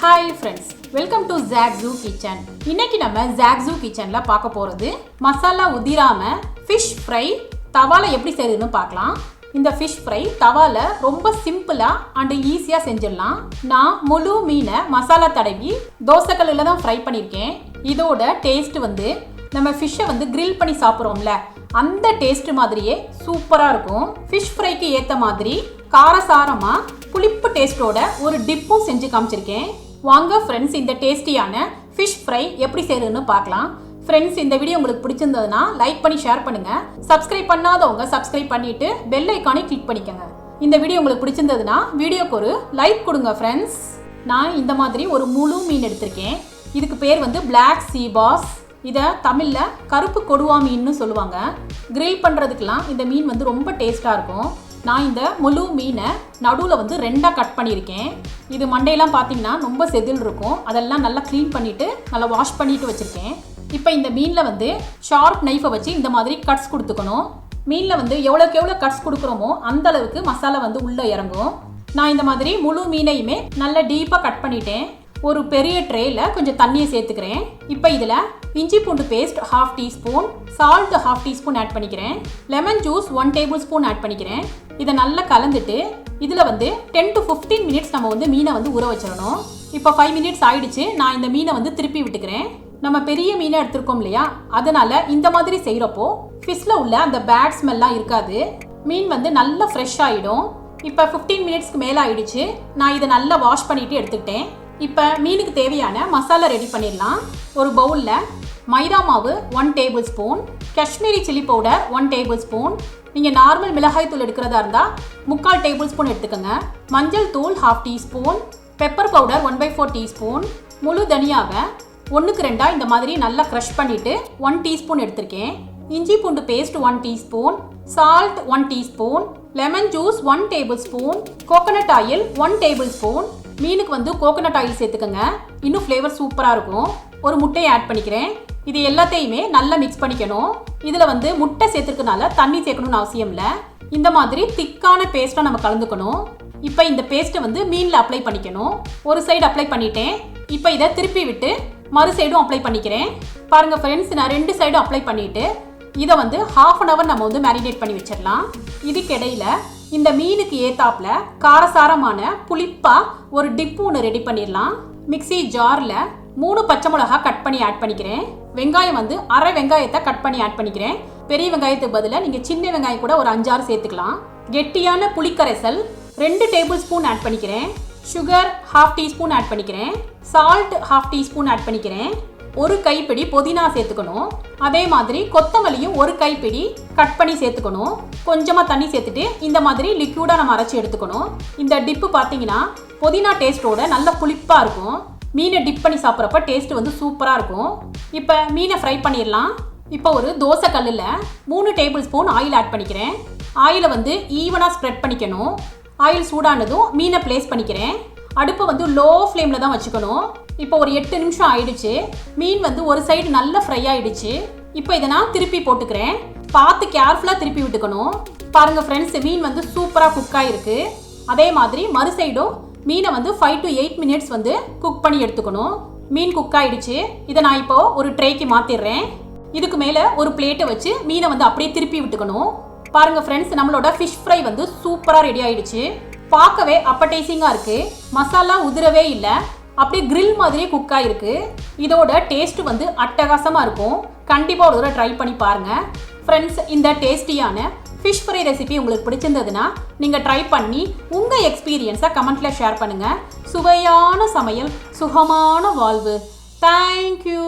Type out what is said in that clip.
Hi friends, welcome to zaagzoogkitchen. இன்னைக்கு நம்ம zaagzoogkitchenல பார்க்க போறது மசாலா உதிராம fish fry தவால எப்படி செய்யறதுன்னு பார்க்கலாம். இந்த fish fry தவால ரொம்ப சிம்பிளா and ஈஸியா செஞ்சிடலாம். நான் முழு மீனை மசாலா தடவி தோசைக்கல்லுல தான் ஃப்ரை பண்ணிருக்கேன். இதோட டேஸ்ட் வந்து நம்ம ஃபிஷ்ஷை வந்து grill பண்ணி சாப்பிடுறோம்ல அந்த டேஸ்ட் மாதிரியே சூப்பரா இருக்கும். ஃபிஷ் ஃப்ரைக்கு ஏத்த மாதிரி காரசாரமா புளிப்பு டேஸ்டோட ஒரு டிப்பும் செஞ்சு காமிச்சிருக்கேன். வாங்க ஃப்ரெண்ட்ஸ், இந்த டேஸ்டியான ஃபிஷ் ஃப்ரை எப்படி செய்யறதுன்னு பார்க்கலாம். ஃப்ரெண்ட்ஸ், இந்த வீடியோ உங்களுக்கு பிடிச்சிருந்ததுன்னா லைக் பண்ணி ஷேர் பண்ணுங்க. சப்ஸ்கிரைப் பண்ணாதவங்க சப்ஸ்கிரைப் பண்ணிட்டு பெல் ஐக்கானை கிளிக் பண்ணிக்கோங்க. இந்த வீடியோ உங்களுக்கு பிடிச்சிருந்ததுன்னா வீடியோக்கு ஒரு லைக் கொடுங்க ஃப்ரெண்ட்ஸ். நான் இந்த மாதிரி ஒரு முழு மீன் எடுத்திருக்கேன். இதுக்கு பேர் வந்து பிளாக் சீ பாஸ். இதை தமிழில் கருப்பு கொடுவா மீன்னு சொல்லுவாங்க. கிரில் பண்ணுறதுக்கெலாம் இந்த மீன் வந்து ரொம்ப டேஸ்ட்டாக இருக்கும். நான் இந்த முழு மீனை நடுவில் வந்து ரெண்டாக கட் பண்ணியிருக்கேன். இது மண்டையெல்லாம் பார்த்தீங்கன்னா ரொம்ப செதில் இருக்கும். அதெல்லாம் நல்லா க்ளீன் பண்ணிவிட்டு நல்லா வாஷ் பண்ணிவிட்டு வச்சுருக்கேன். இப்போ இந்த மீனில் வந்து ஷார்ப் நைஃபை வச்சு இந்த மாதிரி கட்ஸ் கொடுத்துக்கணும். மீனில் வந்து எவ்வளோக்கு எவ்வளோ கட்ஸ் கொடுக்குறோமோ அந்த அளவுக்கு மசாலா வந்து உள்ளே இறங்கும். நான் இந்த மாதிரி முழு மீனையுமே நல்லா டீப்பாக கட் பண்ணிட்டேன். ஒரு பெரிய ட்ரேயில் கொஞ்சம் தண்ணியை சேர்த்துக்கிறேன். இப்போ இதில் இஞ்சி பூண்டு paste 1/2 teaspoon, salt 1/2 teaspoon add பண்ணிக்கிறேன், lemon juice 1 tablespoon add பண்ணிக்கிறேன். இதை நல்லா கலந்துட்டு இதில் வந்து 10 to 15 மினிட்ஸ் நம்ம வந்து மீனை வந்து ஊற வச்சிடணும். இப்போ 5 மினிட்ஸ் ஆயிடுச்சு. நான் இந்த மீனை வந்து திருப்பி விட்டுக்கிறேன். நம்ம பெரிய மீனை எடுத்துருக்கோம் இல்லையா, அதனால இந்த மாதிரி செய்கிறப்போ ஃபிஷ்ல உள்ள அந்த பேட் ஸ்மெல்லாம் இருக்காது. மீன் வந்து நல்லா ஃப்ரெஷ் ஆகிடும். இப்போ 15 மினிட்ஸ்க்கு மேலே ஆயிடுச்சு. நான் இதை நல்லா வாஷ் பண்ணிட்டு எடுத்துக்கிட்டேன். இப்போ மீனுக்கு தேவையான மசாலா ரெடி பண்ணிடலாம். ஒரு பவுலில் மைதா மாவு 1 table spoon, Kashmiri chilli powder 1 table spoon, நீங்கள் நார்மல் மிளகாய் தூள் எடுக்கிறதா இருந்தால் 3/4 டேபிள் ஸ்பூன் எடுத்துக்கோங்க, மஞ்சள் தூள் 1/2 டீஸ்பூன், பெப்பர் பவுடர் 1/4 டீஸ்பூன், முழு தனியாவை 1க்கு 2 இந்த மாதிரி நல்லா க்ரஷ் பண்ணிவிட்டு 1 டீஸ்பூன் எடுத்திருக்கேன், இஞ்சி பூண்டு paste 1 teaspoon, salt 1 teaspoon, lemon juice 1 tablespoon, coconut oil 1 tablespoon. மீனுக்கு வந்து கோகோனட் ஆயில் சேர்த்துக்கோங்க, இன்னும் ஃப்ளேவர் சூப்பராக இருக்கும். ஒரு முட்டையை ஆட் பண்ணிக்கிறேன். இது எல்லாத்தையுமே நல்லா மிக்ஸ் பண்ணிக்கணும். இதில் வந்து முட்டை சேர்த்துக்கனால தண்ணி சேர்க்கணும்னு அவசியம் இல்லை. இந்த மாதிரி திக்கான பேஸ்ட்டாக நம்ம கலந்துக்கணும். இப்போ இந்த பேஸ்ட்டை வந்து மீனில் அப்ளை பண்ணிக்கணும். ஒரு சைடு அப்ளை பண்ணிட்டேன். இப்போ இதை திருப்பி விட்டு மறு சைடும் அப்ளை பண்ணிக்கிறேன். பாருங்கள் ஃப்ரெண்ட்ஸ், நான் 2 சைடும் அப்ளை பண்ணிவிட்டு இதை வந்து 1/2 hour நம்ம வந்து மேரினேட் பண்ணி வச்சிடலாம். இதுக்கிடையில் இந்த மீனுக்கு ஏத்தாப்புல காரசாரமான புளிப்பா ஒரு டிப்பு ஒன்று ரெடி பண்ணிடலாம். மிக்ஸி ஜாரில் 3 பச்சை மிளகா கட் பண்ணி ஆட் பண்ணிக்கிறேன். வெங்காயம் வந்து அரை வெங்காயத்தை கட் பண்ணி ஆட் பண்ணிக்கிறேன். பெரிய வெங்காயத்துக்கு பதிலாக நீங்கள் சின்ன வெங்காயம் கூட ஒரு 5-6 சேர்த்துக்கலாம். கெட்டியான புளிக்கரைசல் 2 டேபிள் ஸ்பூன் ஆட் பண்ணிக்கிறேன். சுகர் 1/2 டீஸ்பூன் ஆட் பண்ணிக்கிறேன். சால்ட் 1/2 டீஸ்பூன் ஆட் பண்ணிக்கிறேன். ஒரு கைப்பிடி புதினா சேர்த்துக்கணும். அதே மாதிரி கொத்தமல்லியும் ஒரு கைப்பிடி கட் பண்ணி சேர்த்துக்கணும். கொஞ்சமாக தண்ணி சேர்த்துட்டு இந்த மாதிரி லிக்யூடாக நம்ம அரைச்சி எடுத்துக்கணும். இந்த டிப்பு பார்த்தீங்கன்னா புதினா டேஸ்ட்டோட நல்ல புளிப்பாக இருக்கும். மீனை டிப் பண்ணி சாப்பிட்றப்ப டேஸ்ட் வந்து சூப்பராக இருக்கும். இப்போ மீனை ஃப்ரை பண்ணிடலாம். இப்போ ஒரு தோசை கல்லில் 3 டேபிள் ஸ்பூன் ஆயில் ஆட் பண்ணிக்கிறேன். ஆயிலை வந்து ஈவனாக ஸ்ப்ரெட் பண்ணிக்கணும். ஆயில் சூடானதும் மீனை ப்ளேஸ் பண்ணிக்கிறேன். அடுப்பை வந்து லோ ஃப்ளேமில் தான் வச்சுக்கணும். இப்போ ஒரு 8 நிமிஷம் ஆயிடுச்சு. மீன் வந்து ஒரு சைடு நல்லா ஃப்ரை ஆயிடுச்சு. இப்போ இதை நான் திருப்பி போட்டுக்கிறேன். பார்த்து கேர்ஃபுல்லாக திருப்பி விட்டுக்கணும். பாருங்கள் ஃப்ரெண்ட்ஸ், மீன் வந்து சூப்பராக குக் ஆகிருக்கு. அதே மாதிரி மறு சைடும் மீனை வந்து 5 to 8 மினிட்ஸ் வந்து குக் பண்ணி எடுத்துக்கணும். மீன் குக் ஆகிடுச்சு. இதை நான் இப்போ ஒரு ட்ரேக்கு மாற்றிடுறேன். இதுக்கு மேலே ஒரு பிளேட்டை வச்சு மீனை வந்து அப்படியே திருப்பி விட்டுக்கணும். பாருங்கள் ஃப்ரெண்ட்ஸ், நம்மளோட ஃபிஷ் ஃப்ரை வந்து சூப்பராக ரெடி ஆகிடுச்சு. பார்க்கவே அப்படைசிங்காக இருக்குது. மசாலா உதிரவே இல்லை, அப்படியே கிரில் மாதிரியே குக் ஆகிருக்கு. இதோட டேஸ்ட் வந்து அட்டகாசமாக இருக்கும். கண்டிப்பாக ஒரு தடவை ட்ரை பண்ணி பாருங்கள் ஃப்ரெண்ட்ஸ். இந்த டேஸ்டியான ஃபிஷ் ஃப்ரை ரெசிபி உங்களுக்கு பிடிச்சிருந்ததுன்னா நீங்கள் ட்ரை பண்ணி உங்கள் எக்ஸ்பீரியன்ஸை கமெண்ட்டில் ஷேர் பண்ணுங்கள். சுவையான சமையல், சுகமான வாழ்வு. தேங்க்யூ.